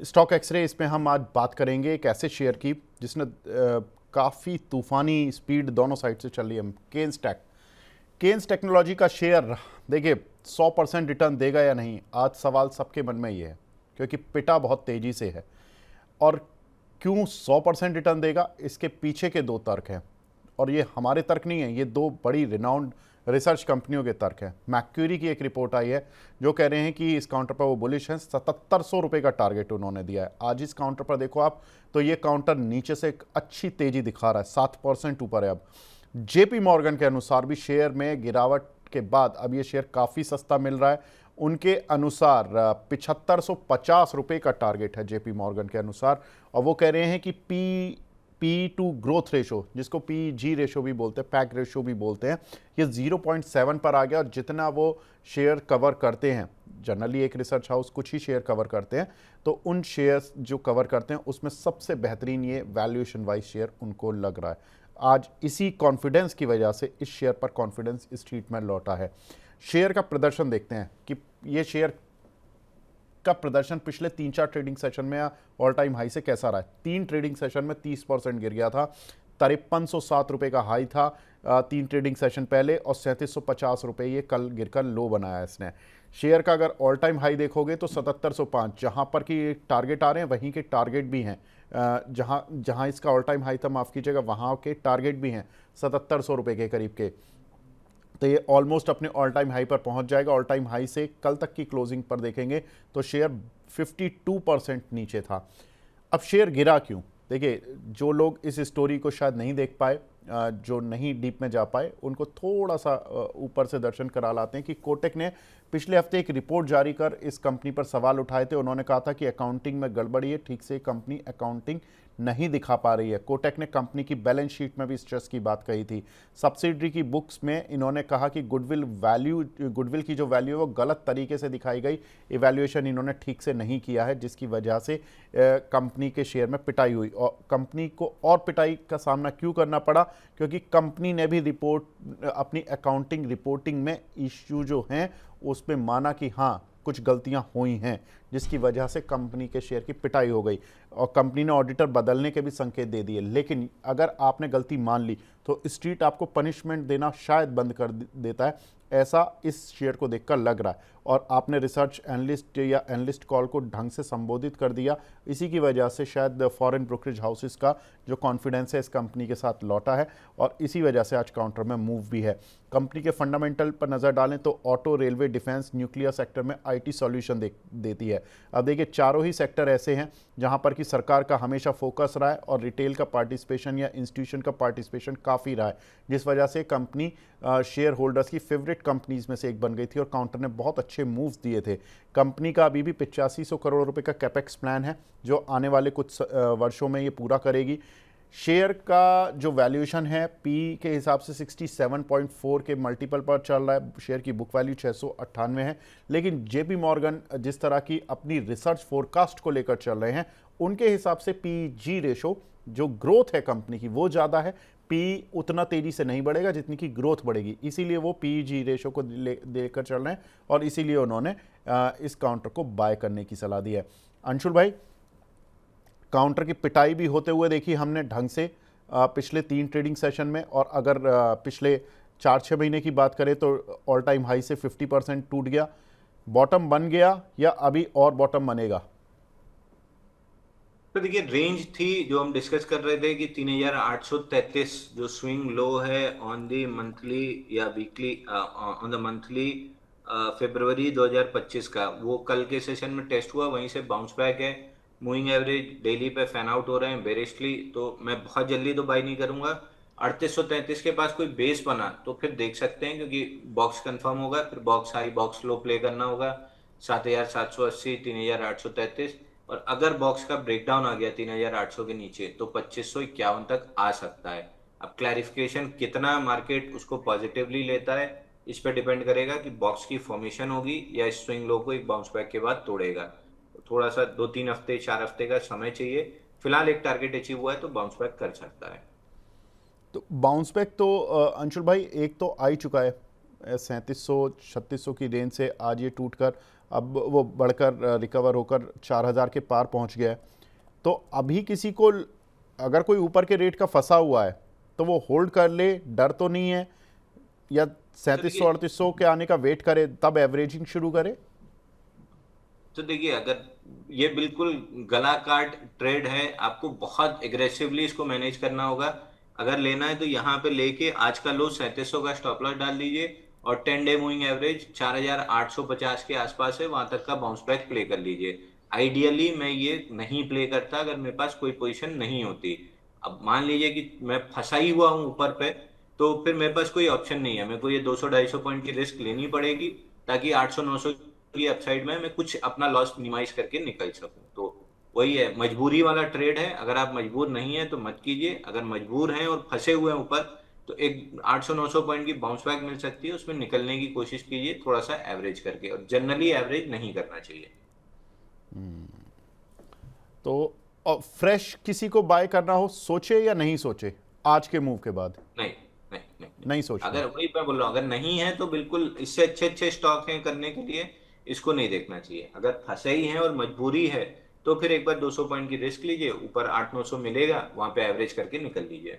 Stock x ray, इसमें हम आज बात करेंगे एक ऐसे शेयर की जिसने काफ़ी तूफानी स्पीड दोनों साइड से चल रही है। केन्स टेक्नोलॉजी का शेयर देखिए 100% रिटर्न देगा या नहीं, आज सवाल सबके मन में ये है, क्योंकि पिटा बहुत तेज़ी से है। और क्यों 100% रिटर्न देगा, इसके पीछे के दो तर्क हैं, और ये हमारे तर्क नहीं है, ये दो बड़ी रिनाउंड रिसर्च कंपनियों के तर्क हैं। मैक्यूरी की एक रिपोर्ट आई है जो कह रहे हैं कि इस काउंटर पर वो बुलिश हैं। 7700 रुपये का टारगेट उन्होंने दिया है। आज इस काउंटर पर देखो आप, तो ये काउंटर नीचे से एक अच्छी तेजी दिखा रहा है, 7% ऊपर है। अब जेपी मॉर्गन के अनुसार भी शेयर में गिरावट के बाद अब ये शेयर काफ़ी सस्ता मिल रहा है। उनके अनुसार 7550 रुपये का टारगेट है जेपी मॉर्गन के अनुसार, और वो कह रहे हैं कि पी टू ग्रोथ रेशो, जिसको पी जी रेशो भी बोलते हैं, पैक रेशो भी बोलते हैं, ये 0.7 पर आ गया। और जितना वो शेयर कवर करते हैं, जनरली एक रिसर्च हाउस कुछ ही शेयर कवर करते हैं, तो उन शेयर्स जो कवर करते हैं उसमें सबसे बेहतरीन ये वैल्यूएशन वाइज शेयर उनको लग रहा है। आज इसी कॉन्फिडेंस की वजह से इस शेयर पर कॉन्फिडेंस स्ट्रीट में लौटा है। शेयर का प्रदर्शन देखते हैं कि ये शेयर का प्रदर्शन पिछले 3-4 ट्रेडिंग सेशन में ऑल टाइम हाई से कैसा रहा है। 3 ट्रेडिंग सेशन में 30% गिर गया था। 5307 रुपये का हाई था 3 ट्रेडिंग सेशन पहले, और 3750 रुपये ये कल गिरकर लो बनाया इसने। शेयर का अगर ऑल टाइम हाई देखोगे तो 7705, जहाँ पर कि टारगेट आ रहे हैं वहीं के टारगेट भी हैं। जहाँ इसका ऑल टाइम हाई था, माफ़ कीजिएगा, वहाँ के टारगेट भी हैं 7700 रुपये के करीब के। तो ये ऑलमोस्ट अपने ऑल टाइम हाई पर पहुंच जाएगा। ऑल टाइम हाई से कल तक की क्लोजिंग पर देखेंगे तो शेयर 52% नीचे था। अब शेयर गिरा क्यों? देखिए, जो लोग इस स्टोरी को शायद नहीं देख पाए, जो नहीं डीप में जा पाए, उनको थोड़ा सा ऊपर से दर्शन करा लाते हैं कि कोटक ने पिछले हफ्ते एक रिपोर्ट जारी कर इस कंपनी पर सवाल उठाए थे। उन्होंने कहा था कि अकाउंटिंग में गड़बड़ी है, ठीक से कंपनी अकाउंटिंग नहीं दिखा पा रही है। कोटक ने कंपनी की बैलेंस शीट में भी स्ट्रेस की बात कही थी। सब्सिडरी की बुक्स में इन्होंने कहा कि गुडविल की जो वैल्यू है वो गलत तरीके से दिखाई गई, इवैल्यूएशन इन्होंने ठीक से नहीं किया है, जिसकी वजह से कंपनी के शेयर में पिटाई हुई। और कंपनी को और पिटाई का सामना क्यों करना पड़ा? क्योंकि कंपनी ने भी अपनी अकाउंटिंग रिपोर्टिंग में इश्यू जो हैं उसमें माना कि हाँ कुछ गलतियां हुई हैं, जिसकी वजह से कंपनी के शेयर की पिटाई हो गई, और कंपनी ने ऑडिटर बदलने के भी संकेत दे दिए। लेकिन अगर आपने गलती मान ली तो स्ट्रीट आपको पनिशमेंट देना शायद बंद कर देता है, ऐसा इस शेयर को देखकर लग रहा है। और आपने रिसर्च एनालिस्ट या एनालिस्ट कॉल को ढंग से संबोधित कर दिया, इसी की वजह से शायद फॉरेन ब्रोकरेज हाउसेस का जो कॉन्फिडेंस है इस कंपनी के साथ लौटा है, और इसी वजह से आज काउंटर में मूव भी है। कंपनी के फंडामेंटल पर नज़र डालें तो auto, railway, defence, nuclear sector में आईटी सॉल्यूशन देती है। अब देखिए, चारों ही सेक्टर ऐसे हैं जहां पर कि सरकार का हमेशा फोकस रहा है, और रिटेल का पार्टिसिपेशन या इंस्टीट्यूशन का पार्टिसिपेशन काफ़ी रहा है, जिस वजह से कंपनी शेयर होल्डर्स की फेवरेट कंपनीज में से एक बन गई थी, और काउंटर ने बहुत अच्छे मूव्स दिए थे। कंपनी का अभी भी 8500 करोड़ रुपए का कैपेक्स प्लान है, जो आने वाले कुछ वर्षों में ये पूरा करेगी। शेयर का जो वैल्यूएशन है पी के हिसाब से 67.4 के मल्टीपल पर चल रहा है। शेयर की बुक वैल्यू 698 है। लेकिन जेपी मॉर्गन जिस तरह की अपनी रिसर्च फोरकास्ट को लेकर चल रहे हैं, उनके हिसाब से पी जी रेशो, जो ग्रोथ है कंपनी की, वो ज़्यादा है। पी उतना तेजी से नहीं बढ़ेगा जितनी की ग्रोथ बढ़ेगी, इसीलिए वो पी जी रेशो को देकर चल रहे हैं, और इसीलिए उन्होंने इस काउंटर को बाय करने की सलाह दी है। अंशुल भाई, काउंटर की पिटाई भी होते हुए देखी हमने ढंग से पिछले 3 ट्रेडिंग सेशन में, और अगर पिछले 4-6 महीने की बात करें तो ऑल टाइम हाई से 50% टूट गया। बॉटम बन गया या अभी और बॉटम बनेगा? तो देखिए, रेंज थी जो हम डिस्कस कर रहे थे कि 3833 जो स्विंग लो है ऑन दी मंथली या वीकली, ऑन द मंथली फरवरी 2025 का, वो कल के सेशन में टेस्ट हुआ, वहीं से बाउंस बैक है। मूविंग एवरेज डेली पे फैन आउट हो रहे हैं बेरिशली, तो मैं बहुत जल्दी तो बाई नहीं करूंगा। 3833 के पास कोई बेस बना तो फिर देख सकते हैं, क्योंकि बॉक्स कंफर्म होगा, फिर बॉक्स हाई बॉक्स लो प्ले करना होगा 7780, 3833। और अगर बॉक्स का ब्रेकडाउन आ गया 3800 के नीचे तो 2551 तक आ सकता है। अब क्लैरिफिकेशन कितना मार्केट उसको पॉजिटिवली लेता है, इस पर डिपेंड करेगा कि बॉक्स की फॉर्मेशन होगी या स्विंग लो को एक बाउंस बैक के बाद तोड़ेगा। तो थोड़ा सा 2-3 हफ्ते 4 हफ्ते का समय चाहिए। फिलहाल एक टारगेट अचीव हुआ है तो बाउंस बैक कर सकता है। तो बाउंस बैक तो अंशुल भाई एक तो आ ही चुका है। 3700 3600 की रेंज से आज ये टूटकर अब वो बढ़कर रिकवर होकर 4000 के पार पहुंच गया है। तो अभी किसी को अगर कोई ऊपर के रेट का फंसा हुआ है तो वो होल्ड कर ले, डर तो नहीं है, या तो 3700 देखिए 3800 के आने का वेट करे तब एवरेजिंग शुरू करे? तो देखिए अगर ये बिल्कुल गला काट ट्रेड है, आपको बहुत एग्रेसिवली इसको मैनेज करना होगा। अगर लेना है तो यहाँ पे लेके आज का लो 3700 का स्टॉप लॉस डाल दीजिए, और 10 डे मूविंग एवरेज 4850 के आसपास है, वहां तक का बाउंस बैक प्ले कर लीजिए। आइडियली मैं ये नहीं प्ले करता अगर मेरे पास कोई पोजीशन नहीं होती। अब मान लीजिए कि मैं फंसा ही हुआ हूँ ऊपर पे, तो फिर मेरे पास कोई ऑप्शन नहीं है, मेरे को ये 200-250 पॉइंट की रिस्क लेनी पड़ेगी, ताकि 800-900 की अपसाइड में मैं कुछ अपना लॉस मिनिमाइज करके निकल सकूं। तो वही है, मजबूरी वाला ट्रेड है। अगर आप मजबूर नहीं है तो मत कीजिए, अगर मजबूर हैं और फंसे हुए हैं ऊपर, तो एक 800-900 पॉइंट की बाउंस बैक मिल सकती है, उसमें निकलने की कोशिश कीजिए थोड़ा सा एवरेज करके, और जनरली एवरेज नहीं करना चाहिए। तो फ्रेश किसी को बाय करना हो, सोचे या नहीं सोचे आज के मूव के बाद? नहीं नहीं नहीं, नहीं सोचना। अगर वही मैं बोल रहा हूँ, अगर नहीं है तो बिल्कुल इससे अच्छे अच्छे स्टॉक हैं करने के लिए, इसको नहीं देखना चाहिए। अगर फंसे ही हैं और मजबूरी है, तो फिर एक बार 200 पॉइंट की रिस्क लीजिए, ऊपर 800-900 मिलेगा, वहां पे एवरेज करके निकल लीजिए।